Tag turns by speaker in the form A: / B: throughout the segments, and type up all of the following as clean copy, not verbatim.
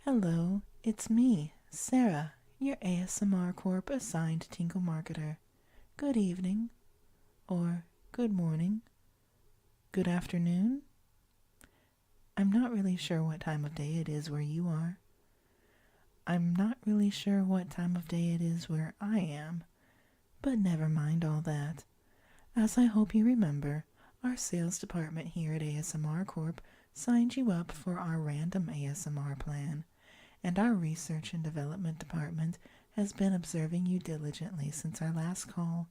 A: Hello, it's me, Sarah, your ASMRCorp assigned Tingle Marketer. Good evening, or good morning, good afternoon. I'm not really sure what time of day it is where you are. I'm not really sure what time of day it is where I am, but never mind all that. As I hope you remember, our sales department here at ASMRCorp signed you up for our random ASMR plan, and our research and development department has been observing you diligently since our last call,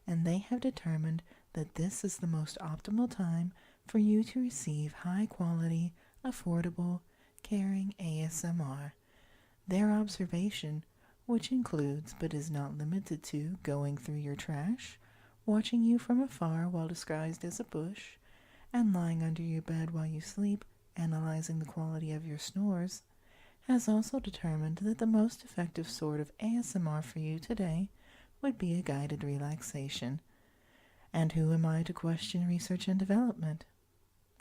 A: and they have determined that this is the most optimal time for you to receive high-quality, affordable, caring ASMR. Their observation, which includes but is not limited to going through your trash, watching you from afar while disguised as a bush, and lying under your bed while you sleep, analyzing the quality of your snores, has also determined that the most effective sort of ASMR for you today would be a guided relaxation. And who am I to question research and development?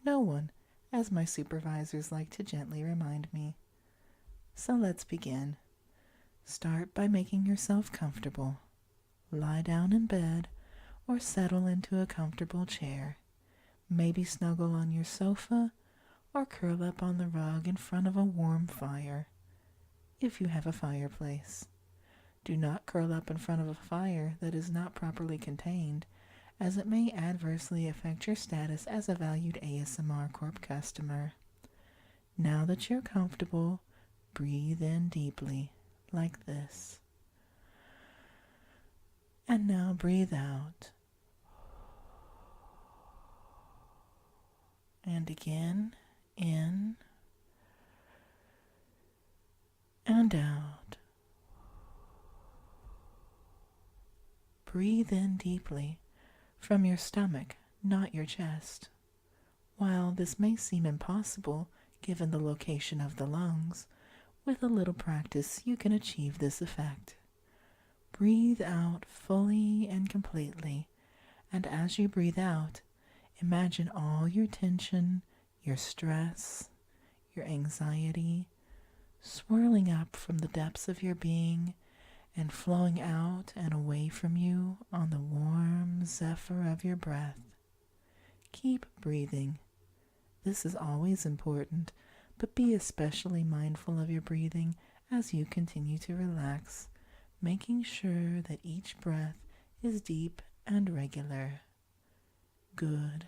A: No one, as my supervisors like to gently remind me. So let's begin. Start by making yourself comfortable. Lie down in bed or settle into a comfortable chair. Maybe snuggle on your sofa or curl up on the rug in front of a warm fire, if you have a fireplace. Do not curl up in front of a fire that is not properly contained, as it may adversely affect your status as a valued ASMRcorp customer. Now that you're comfortable, breathe in deeply, like this. And now breathe out. And again, in and out. Breathe in deeply from your stomach, not your chest. While this may seem impossible given the location of the lungs, with a little practice you can achieve this effect. Breathe out fully and completely, and as you breathe out, imagine all your tension, your stress, your anxiety, swirling up from the depths of your being and flowing out and away from you on the warm zephyr of your breath. Keep breathing. This is always important, but be especially mindful of your breathing as you continue to relax, making sure that each breath is deep and regular. Good.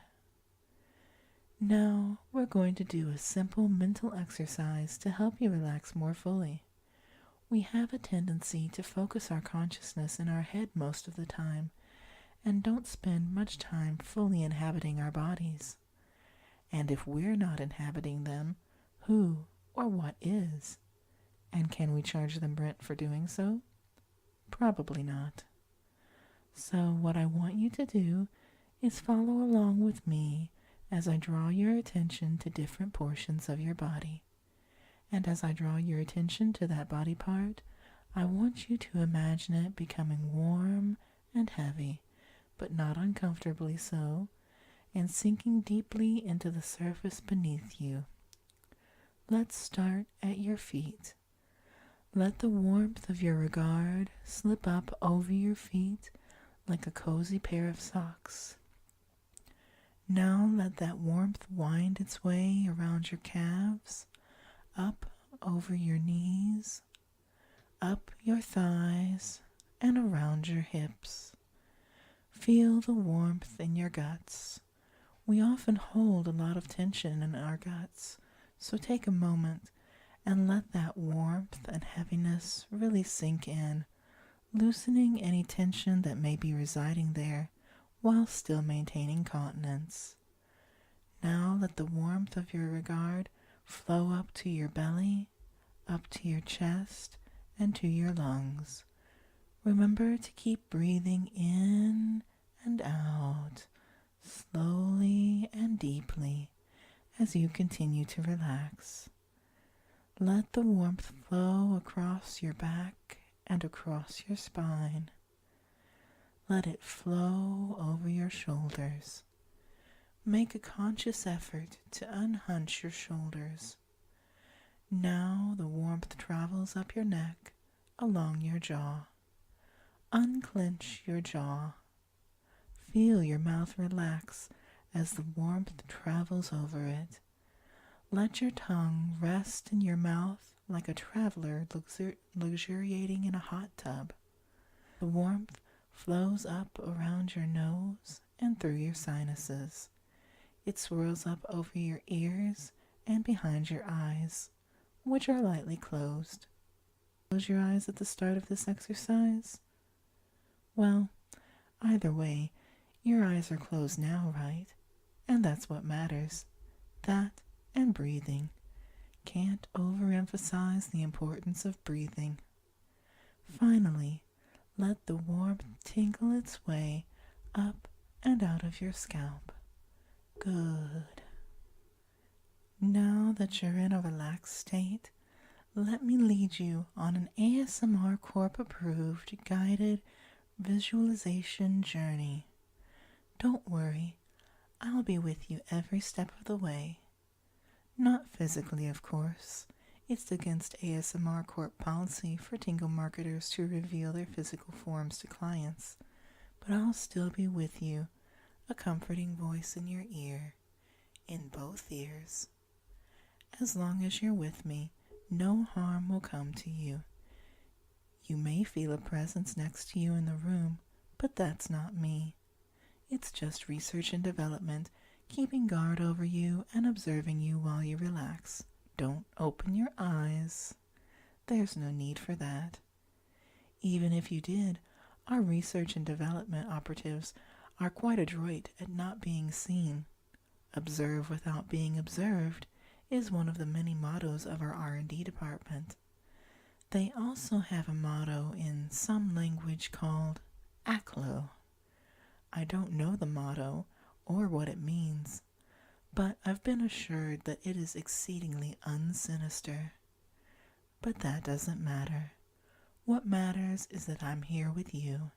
A: Now we're going to do a simple mental exercise to help you relax more fully. We have a tendency to focus our consciousness in our head most of the time and don't spend much time fully inhabiting our bodies. And if we're not inhabiting them, who or what is? And can we charge them rent for doing so? Probably not. So what I want you to do is follow along with me as I draw your attention to different portions of your body. And as I draw your attention to that body part, I want you to imagine it becoming warm and heavy, but not uncomfortably so, and sinking deeply into the surface beneath you. Let's start at your feet. Let the warmth of your regard slip up over your feet like a cozy pair of socks. Now let that warmth wind its way around your calves, up over your knees, up your thighs, and around your hips. Feel the warmth in your guts. We often hold a lot of tension in our guts, so take a moment and let that warmth and heaviness really sink in, loosening any tension that may be residing there while still maintaining continence. Now let the warmth of your regard flow up to your belly, up to your chest, and to your lungs. Remember to keep breathing in and out, slowly and deeply, as you continue to relax. Let the warmth flow across your back and across your spine. Let it flow over your shoulders. Make a conscious effort to unhunch your shoulders. Now the warmth travels up your neck, along your jaw. Unclench your jaw. Feel your mouth relax as the warmth travels over it. Let your tongue rest in your mouth like a traveler luxuriating in a hot tub. The warmth flows up around your nose and through your sinuses. It swirls up over your ears and behind your eyes, which are lightly closed. Close your eyes at the start of this exercise? Well, either way, your eyes are closed now, right? And that's what matters. That and breathing. Can't overemphasize the importance of breathing. Finally, let the warmth tinkle its way up and out of your scalp. Good. Now that you're in a relaxed state, let me lead you on an ASMRCorp approved guided visualization journey. Don't worry, I'll be with you every step of the way. Not physically, of course. It's against ASMRCorp policy for tingle marketers to reveal their physical forms to clients, but I'll still be with you, a comforting voice in your ear, in both ears. As long as you're with me, no harm will come to you. You may feel a presence next to you in the room, but that's not me. It's just research and development, keeping guard over you and observing you while you relax. Don't open your eyes. There's no need for that. Even if you did, our research and development operatives are quite adroit at not being seen. Observe without being observed is one of the many mottos of our R&D department. They also have a motto in some language called ACLO. I don't know the motto or what it means, but I've been assured that it is exceedingly unsinister. But that doesn't matter. What matters is that I'm here with you.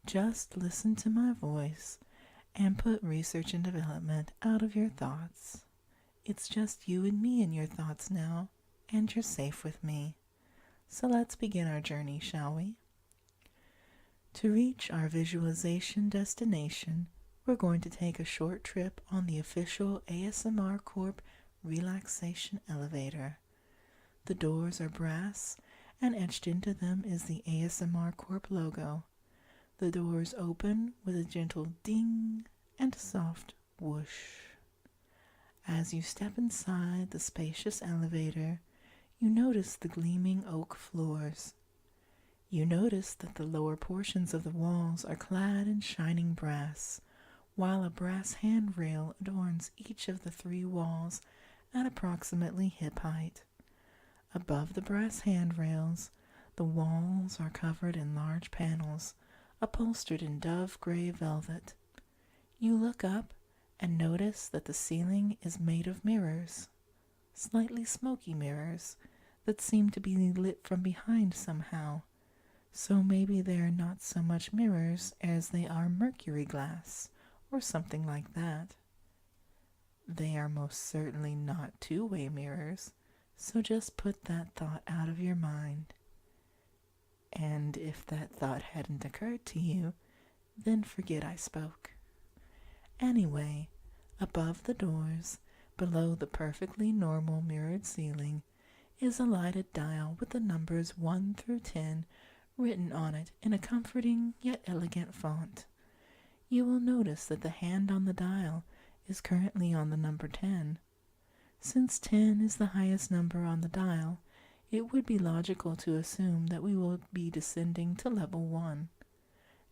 A: Just listen to my voice and put research and development out of your thoughts. It's just you and me in your thoughts now, and you're safe with me. So let's begin our journey, shall we? To reach our visualization destination, we're going to take a short trip on the official ASMRCorp Relaxation Elevator. The doors are brass, and etched into them is the ASMRCorp logo. The doors open with a gentle ding and a soft whoosh. As you step inside the spacious elevator, you notice the gleaming oak floors. You notice that the lower portions of the walls are clad in shining brass, while a brass handrail adorns each of the 3 walls at approximately hip height. Above the brass handrails, the walls are covered in large panels, upholstered in dove gray velvet. You look up and notice that the ceiling is made of mirrors, slightly smoky mirrors that seem to be lit from behind somehow. So maybe they're not so much mirrors as they are mercury glass, or something like that. They are most certainly not 2-way mirrors, so just put that thought out of your mind. And if that thought hadn't occurred to you, then forget I spoke. Anyway, above the doors, below the perfectly normal mirrored ceiling, is a lighted dial with the numbers 1 through 10 written on it in a comforting yet elegant font. You will notice that the hand on the dial is currently on the number 10. Since 10 is the highest number on the dial, it would be logical to assume that we will be descending to level 1.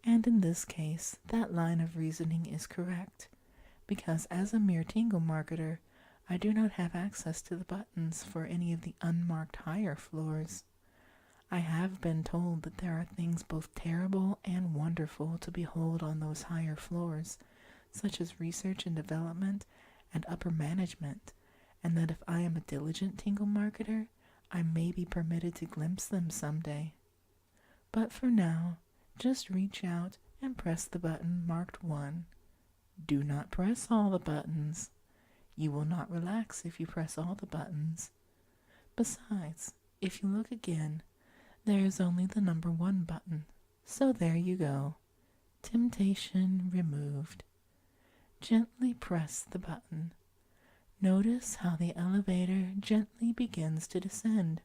A: And in this case, that line of reasoning is correct, because as a mere tingle marketer, I do not have access to the buttons for any of the unmarked higher floors. I have been told that there are things both terrible and wonderful to behold on those higher floors, such as research and development and upper management, and that if I am a diligent tingle marketer, I may be permitted to glimpse them someday. But for now, just reach out and press the button marked 1. Do not press all the buttons. You will not relax if you press all the buttons. Besides, If you look again, there is only the number 1 button. So there you go. Temptation removed. Gently press the button. Notice how the elevator gently begins to descend.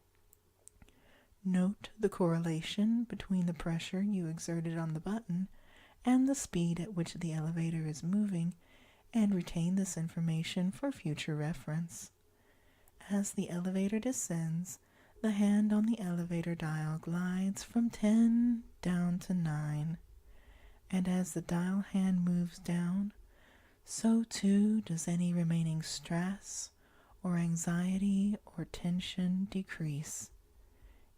A: Note the correlation between the pressure you exerted on the button and the speed at which the elevator is moving, and retain this information for future reference. As the elevator descends, the hand on the elevator dial glides from 10 down to 9, and as the dial hand moves down, so too does any remaining stress or anxiety or tension decrease.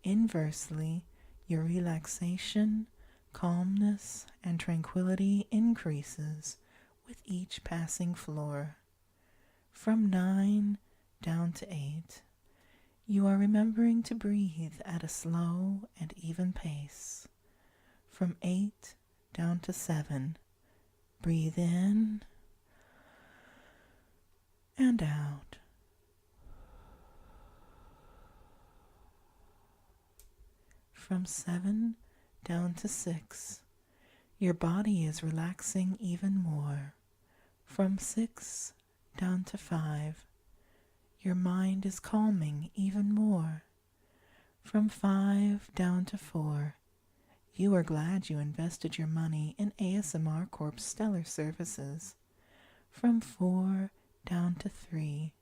A: Inversely, your relaxation, calmness, and tranquility increases with each passing floor. From 9 down to 8, you are remembering to breathe at a slow and even pace. From 8 down to 7, breathe in and out. From 7 down to 6, your body is relaxing even more. From 6 down to 5, your mind is calming even more. From 5 down to 4, you are glad you invested your money in ASMRCorp's stellar services. From 4 down to 3,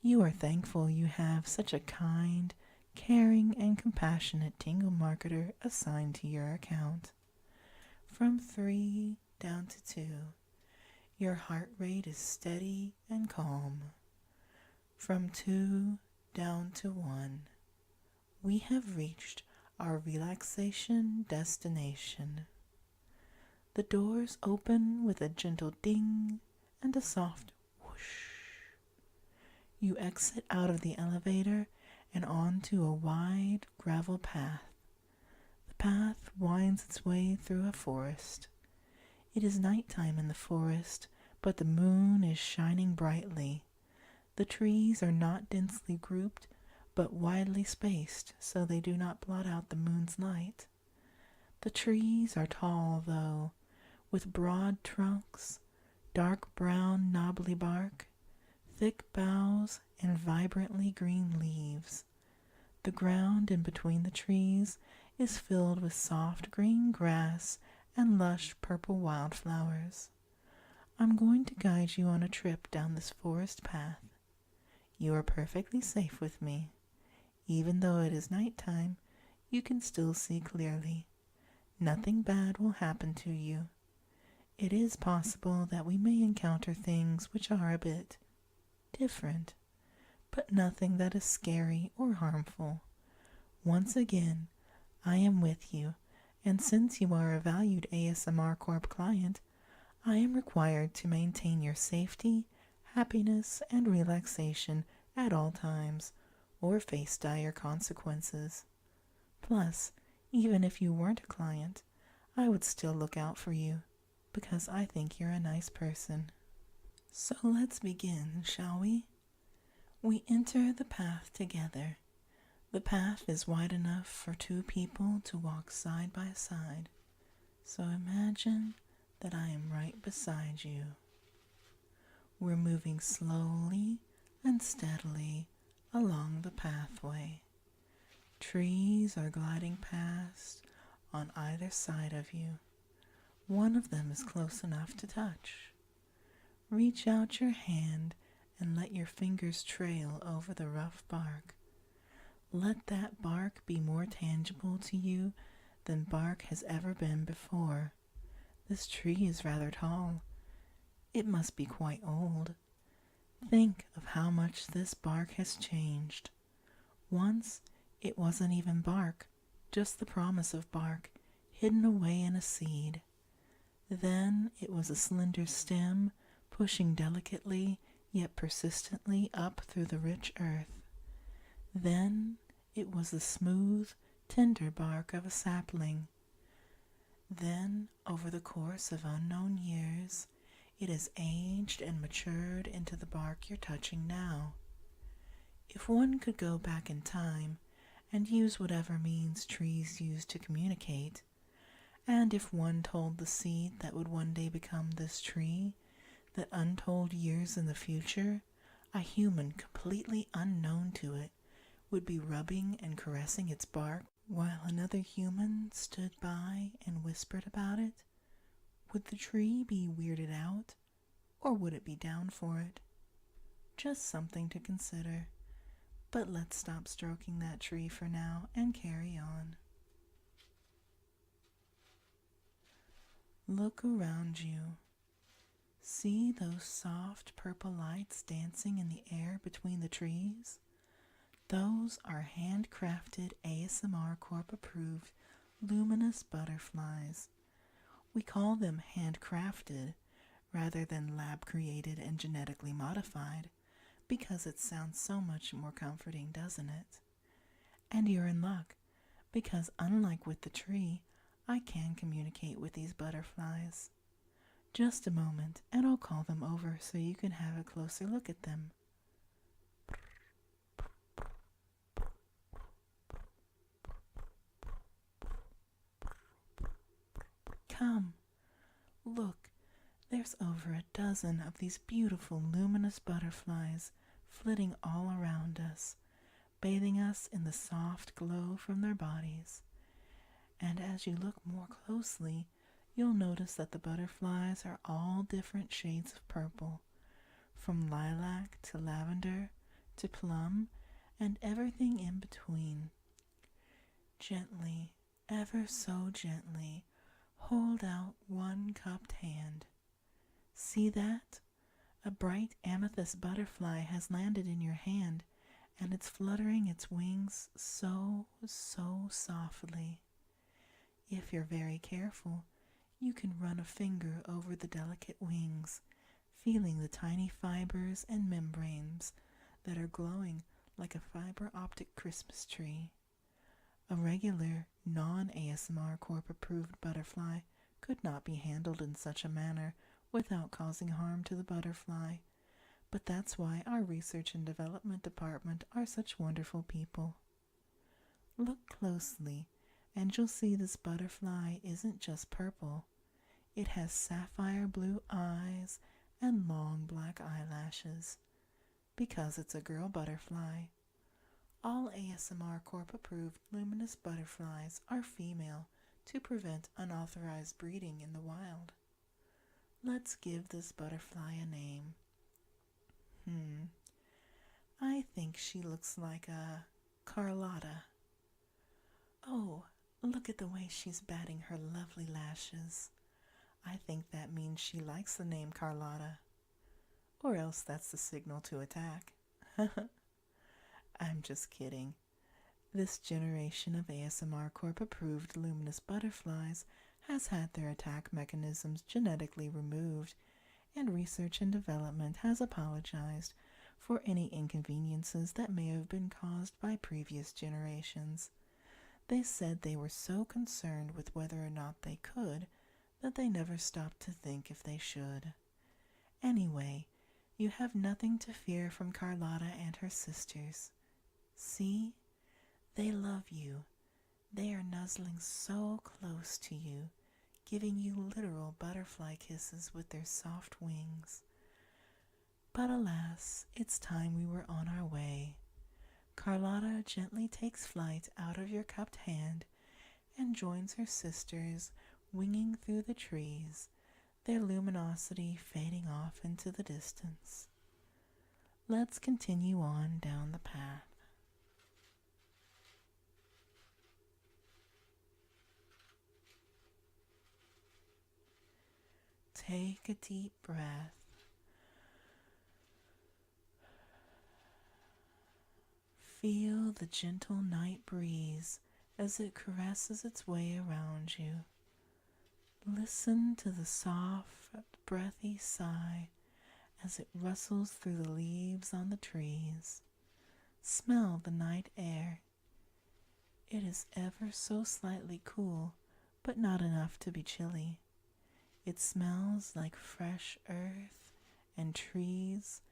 A: you are thankful you have such a kind, caring, and compassionate tingle marketer assigned to your account. From 3 down to 2, your heart rate is steady and calm. From 2 down to 1, we have reached our relaxation destination. The doors open with a gentle ding and a soft whoosh. You exit out of the elevator and onto a wide gravel path. The path winds its way through a forest. It is nighttime in the forest, but the moon is shining brightly. The trees are not densely grouped, but widely spaced so they do not blot out the moon's light. The trees are tall, though, with broad trunks, dark brown knobbly bark, thick boughs, and vibrantly green leaves. The ground in between the trees is filled with soft green grass and lush purple wildflowers. I'm going to guide you on a trip down this forest path. You are perfectly safe with me. Even though it is nighttime, you can still see clearly. Nothing bad will happen to you. It is possible that we may encounter things which are a bit different, but nothing that is scary or harmful. Once again, I am with you, and since you are a valued ASMRCorp client, I am required to maintain your safety, happiness, and relaxation at all times, or face dire consequences. Plus, even if you weren't a client, I would still look out for you, because I think you're a nice person. So let's begin, shall we? We enter the path together. The path is wide enough for 2 people to walk side by side, so imagine that I am right beside you. We're moving slowly and steadily along the pathway. Trees are gliding past on either side of you. One of them is close enough to touch. Reach out your hand and let your fingers trail over the rough bark. Let that bark be more tangible to you than bark has ever been before. This tree is rather tall. It must be quite old. Think of how much this bark has changed. Once, it wasn't even bark, just the promise of bark, hidden away in a seed. Then it was a slender stem, pushing delicately yet persistently up through the rich earth. Then it was the smooth, tender bark of a sapling. Then, over the course of unknown years, it has aged and matured into the bark you're touching now. If one could go back in time and use whatever means trees use to communicate. And if one told the seed that would one day become this tree, that untold years in the future, a human completely unknown to it would be rubbing and caressing its bark while another human stood by and whispered about it, would the tree be weirded out, or would it be down for it? Just something to consider. But let's stop stroking that tree for now and carry on. Look around you. See those soft purple lights dancing in the air between the trees? Those are handcrafted ASMRCorp approved luminous butterflies. We call them handcrafted rather than lab created and genetically modified because it sounds so much more comforting, doesn't it? And you're in luck because unlike with the tree, I can communicate with these butterflies. Just a moment and I'll call them over so you can have a closer look at them. Come, look, there's over a dozen of these beautiful luminous butterflies flitting all around us, bathing us in the soft glow from their bodies. And as you look more closely, you'll notice that the butterflies are all different shades of purple, from lilac to lavender to plum and everything in between. Gently, ever so gently, hold out one cupped hand. See that? A bright amethyst butterfly has landed in your hand, and it's fluttering its wings so softly. If you're very careful, you can run a finger over the delicate wings, feeling the tiny fibers and membranes that are glowing like a fiber optic Christmas tree. A regular, non-ASMRcorp approved butterfly could not be handled in such a manner without causing harm to the butterfly, but that's why our research and development department are such wonderful people. Look closely, and you'll see this butterfly isn't just purple. It has sapphire blue eyes and long black eyelashes, because it's a girl butterfly. All ASMRcorp approved luminous butterflies are female to prevent unauthorized breeding in the wild. Let's give this butterfly a name. I think she looks like a Carlotta. Oh, look at the way she's batting her lovely lashes. I think that means she likes the name Carlotta. Or else that's the signal to attack. I'm just kidding. This generation of ASMRcorp approved luminous butterflies has had their attack mechanisms genetically removed, and research and development has apologized for any inconveniences that may have been caused by previous generations. They said they were so concerned with whether or not they could that they never stopped to think if they should. Anyway, you have nothing to fear from Carlotta and her sisters. See? They love you. They are nuzzling so close to you, giving you literal butterfly kisses with their soft wings. But alas, it's time we were on our way. Carlotta gently takes flight out of your cupped hand and joins her sisters, winging through the trees, their luminosity fading off into the distance. Let's continue on down the path. Take a deep breath. Feel the gentle night breeze as it caresses its way around you. Listen to the soft, breathy sigh as it rustles through the leaves on the trees. Smell the night air. It is ever so slightly cool, but not enough to be chilly. It smells like fresh earth and trees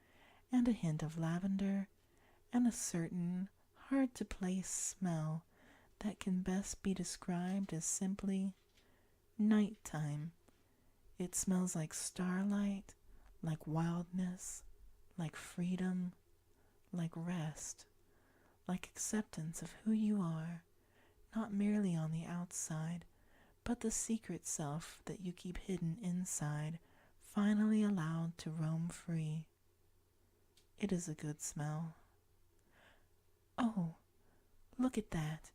A: and a hint of lavender and a certain hard to place smell that can best be described as simply nighttime. It smells like starlight, like wildness, like freedom, like rest, like acceptance of who you are, not merely on the outside, but the secret self that you keep hidden inside, finally allowed to roam free. It is a good smell. Oh, look at that.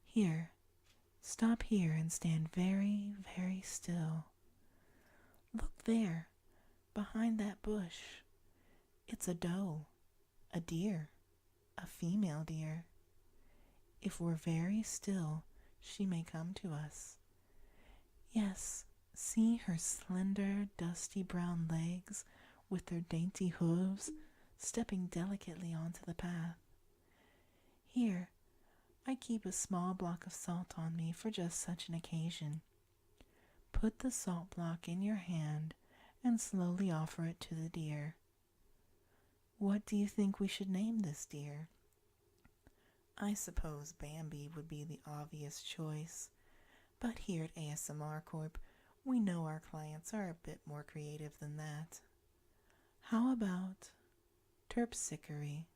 A: Here, stop here and stand very, very still. Look there, behind that bush. It's a doe, a deer, a female deer. If we're very still, she may come to us. Yes, see her slender, dusty brown legs with their dainty hooves stepping delicately onto the path. Here, I keep a small block of salt on me for just such an occasion. Put the salt block in your hand and slowly offer it to the deer. What do you think we should name this deer? I suppose Bambi would be the obvious choice, but here at ASMRCorp, we know our clients are a bit more creative than that. How about Terpsichore?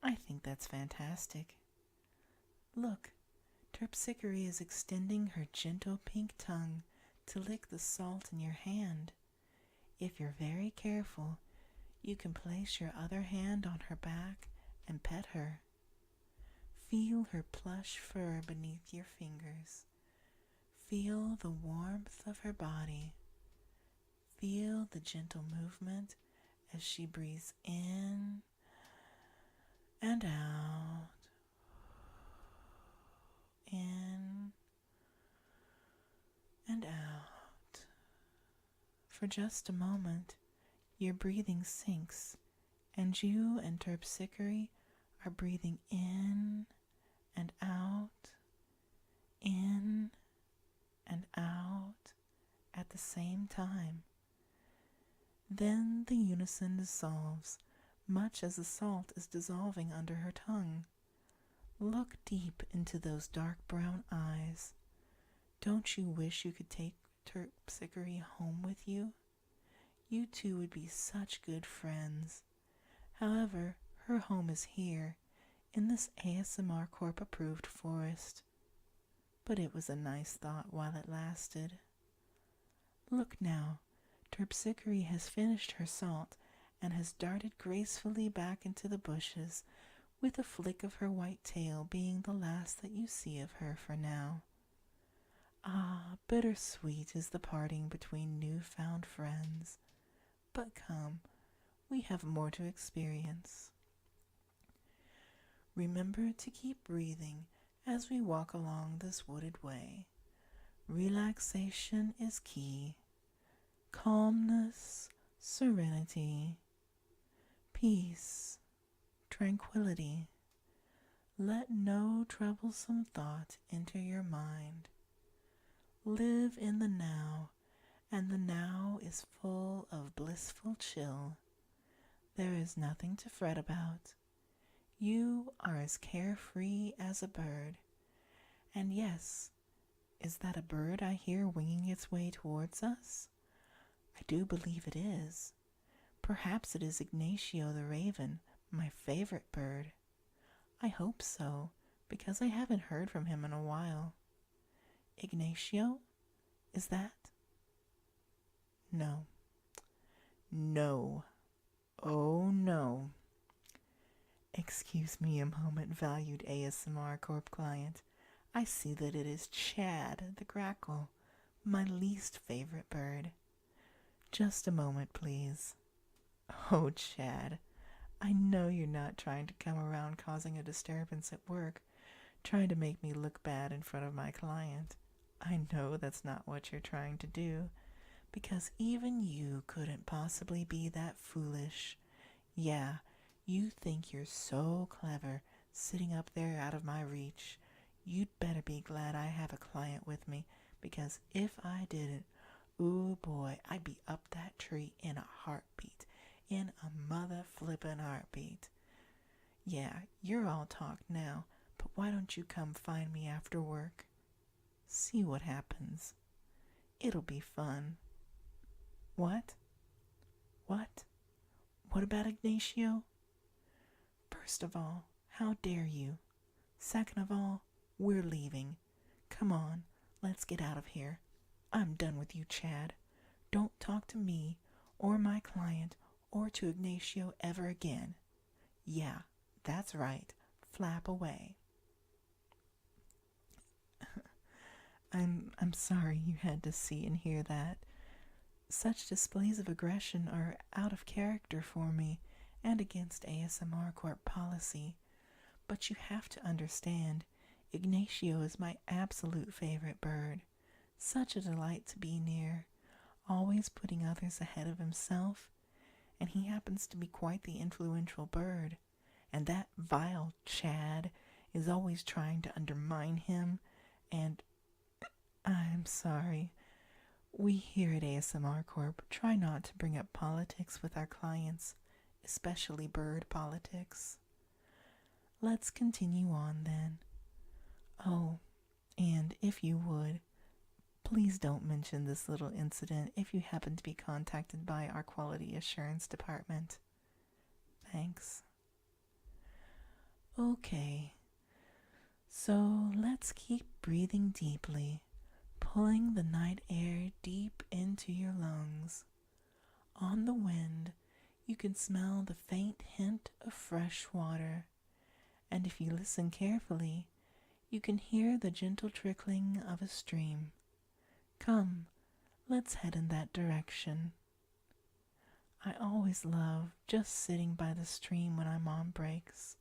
A: I think that's fantastic. Look, Terpsichore is extending her gentle pink tongue to lick the salt in your hand. If you're very careful, you can place your other hand on her back and pet her. Feel her plush fur beneath your fingers. Feel the warmth of her body. Feel the gentle movement as she breathes in and out. In and out. For just a moment, your breathing sinks, and you and Terpsichore are breathing in and out, in and out at the same time. Then the unison dissolves, much as the salt is dissolving under her tongue. Look deep into those dark brown eyes. Don't you wish you could take Terpsichore home with you? You two would be such good friends. However, her home is here, in this ASMRcorp approved forest. But it was a nice thought while it lasted. Look now, Terpsichore has finished her salt and has darted gracefully back into the bushes, with a flick of her white tail being the last that you see of her for now. Ah, bittersweet is the parting between new-found friends. But come, we have more to experience. Remember to keep breathing as we walk along this wooded way. Relaxation is key. Calmness, serenity, peace, tranquility. Let no troublesome thought enter your mind. Live in the now, and the now is full of blissful chill. There is nothing to fret about. You are as carefree as a bird. And yes, is that a bird I hear winging its way towards us? I do believe it is. Perhaps it is Ignacio the raven, my favorite bird. I hope so, because I haven't heard from him in a while. Ignacio? Is that? No. No. Oh no. Excuse me a moment, valued ASMRcorp client. I see that it is Chad the grackle, my least favorite bird. Just a moment, please. Oh, Chad, I know you're not trying to come around causing a disturbance at work, trying to make me look bad in front of my client. I know that's not what you're trying to do, because even you couldn't possibly be that foolish. Yeah, you think you're so clever, sitting up there out of my reach. You'd better be glad I have a client with me, because if I didn't, ooh boy, I'd be up that tree in a heartbeat. In a mother flippin' heartbeat. Yeah, you're all talk now, but why don't you come find me after work? See what happens. It'll be fun. What? What? What about Ignacio? First of all, how dare you? Second of all, we're leaving. Come on, let's get out of here. I'm done with you, Chad. Don't talk to me or my client or to Ignacio ever again. Yeah, that's right. Flap away. I'm sorry you had to see and hear that. Such displays of aggression are out of character for me and against ASMRCorp policy. But you have to understand, Ignacio is my absolute favorite bird. Such a delight to be near, always putting others ahead of himself, and he happens to be quite the influential bird. And that vile Chad is always trying to undermine him, and I'm sorry. We here at ASMRcorp try not to bring up politics with our clients, especially bird politics. Let's continue on then. Oh, and if you would, please don't mention this little incident if you happen to be contacted by our quality assurance department. Thanks. Okay, so let's keep breathing deeply, pulling the night air deep into your lungs. On the wind, you can smell the faint hint of fresh water, and if you listen carefully, you can hear the gentle trickling of a stream. Come, let's head in that direction. I always love just sitting by the stream when I'm on breaks.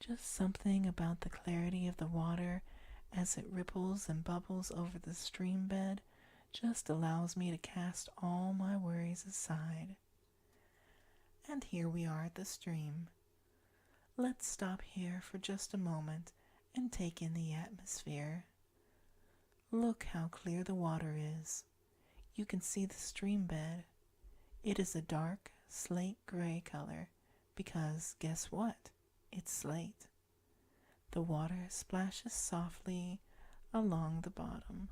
A: Just something about the clarity of the water as it ripples and bubbles over the stream bed just allows me to cast all my worries aside. And here we are at the stream. Let's stop here for just a moment and take in the atmosphere. Look how clear the water is. You can see the stream bed. It is a dark slate gray color because guess what? It's slate. The water splashes softly along the bottom.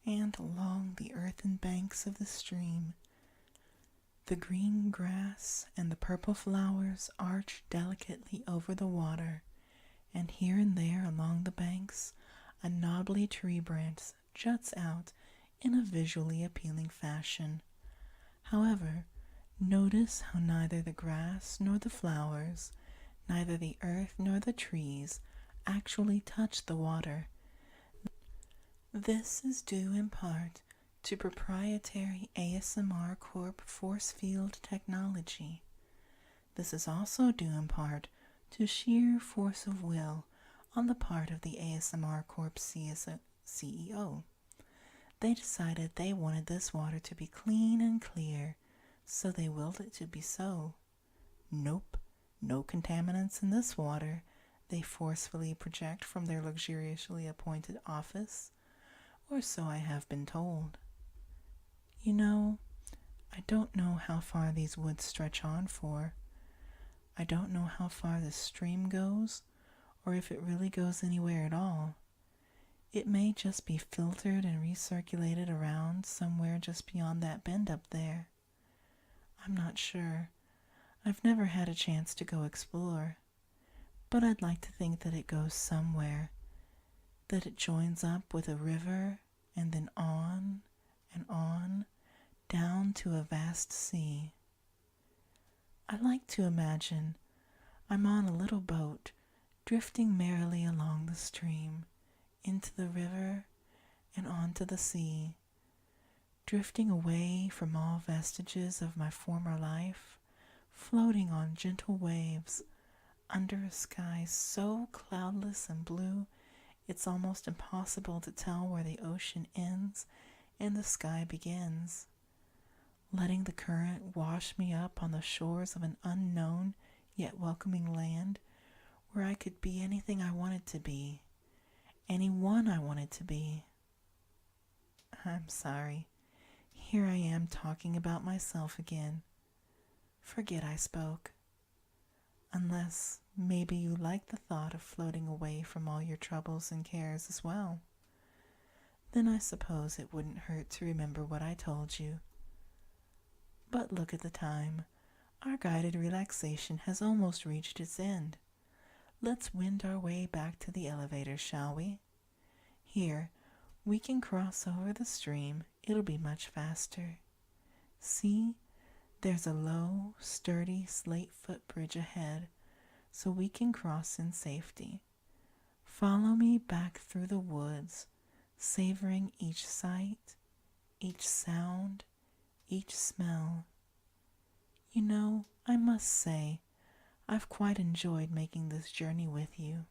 A: And along the earthen banks of the stream, the green grass and the purple flowers arch delicately over the water, and here and there along the banks, a knobbly tree branch juts out in a visually appealing fashion. However, notice how neither the grass nor the flowers, neither the earth nor the trees actually touch the water. This is due in part to proprietary ASMRCorp force field technology. This is also due in part to sheer force of will on the part of the ASMRCorp CEO. They decided they wanted this water to be clean and clear, so they willed it to be so. Nope, no contaminants in this water, they forcefully project from their luxuriously appointed office, or so I have been told. You know, I don't know how far these woods stretch on for. I don't know how far this stream goes, or if it really goes anywhere at all. It may just be filtered and recirculated around somewhere just beyond that bend up there. I'm not sure. I've never had a chance to go explore. But I'd like to think that it goes somewhere, that it joins up with a river and then on and on, down to a vast sea. I like to imagine I'm on a little boat drifting merrily along the stream, into the river and onto the sea, drifting away from all vestiges of my former life, floating on gentle waves under a sky so cloudless and blue it's almost impossible to tell where the ocean ends and the sky begins, letting the current wash me up on the shores of an unknown yet welcoming land where I could be anything I wanted to be, anyone I wanted to be. I'm sorry. Here I am talking about myself again. Forget I spoke. Unless maybe you like the thought of floating away from all your troubles and cares as well. Then I suppose it wouldn't hurt to remember what I told you. But look at the time. Our guided relaxation has almost reached its end. Let's wind our way back to the elevator, shall we? Here, we can cross over the stream. It'll be much faster. See, there's a low, sturdy slate footbridge ahead, so we can cross in safety. Follow me back through the woods, savoring each sight, each sound, each smell. You know, I must say, I've quite enjoyed making this journey with you.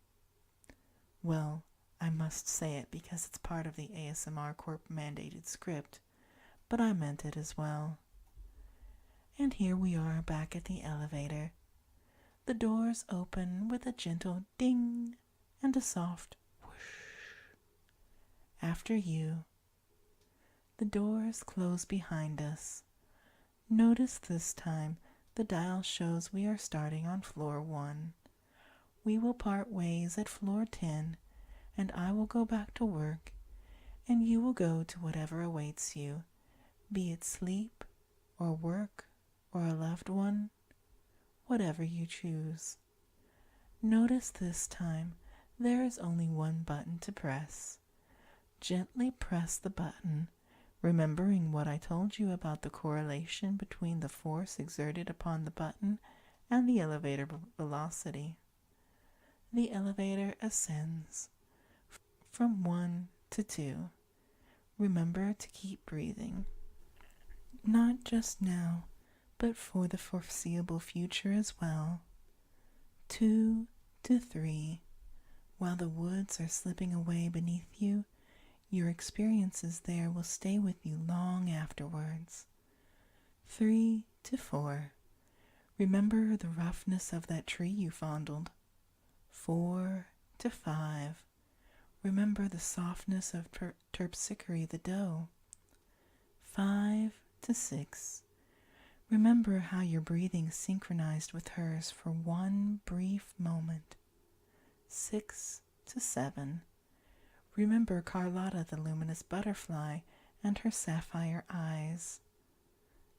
A: Well, I must say it because it's part of the ASMRCorp mandated script, but I meant it as well. And here we are back at the elevator. The doors open with a gentle ding and a soft whoosh. After you. The doors close behind us. Notice this time the dial shows we are starting on floor 1. We will part ways at floor 10, and I will go back to work, and you will go to whatever awaits you, be it sleep, or work, or a loved one, whatever you choose. Notice this time there is only one button to press. Gently press the button, remembering what I told you about the correlation between the force exerted upon the button and the elevator velocity. The elevator ascends from 1 to 2. Remember to keep breathing. Not just now, but for the foreseeable future as well. 2 to 3. While the woods are slipping away beneath you, your experiences there will stay with you long afterwards. 3 to 4. Remember the roughness of that tree you fondled. 4 to 5. Remember the softness of terpsichore the doe. 5 to 6. Remember how your breathing synchronized with hers for one brief moment. 6 to 7. Remember Carlotta the luminous butterfly and her sapphire eyes.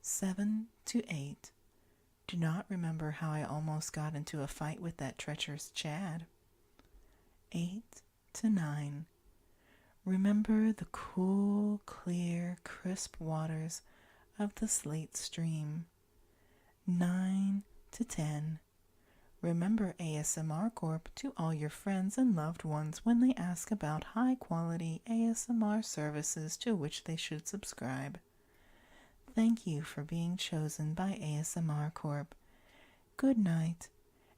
A: 7 to 8. Do not remember how I almost got into a fight with that treacherous Chad. 8 to 9. Remember the cool, clear, crisp waters of the slate stream. 9 to 10. Remember ASMRCorp to all your friends and loved ones when they ask about high-quality ASMR services to which they should subscribe. Thank you for being chosen by ASMRCorp. Good night,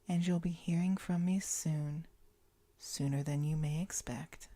A: and you'll be hearing from me soon, sooner than you may expect.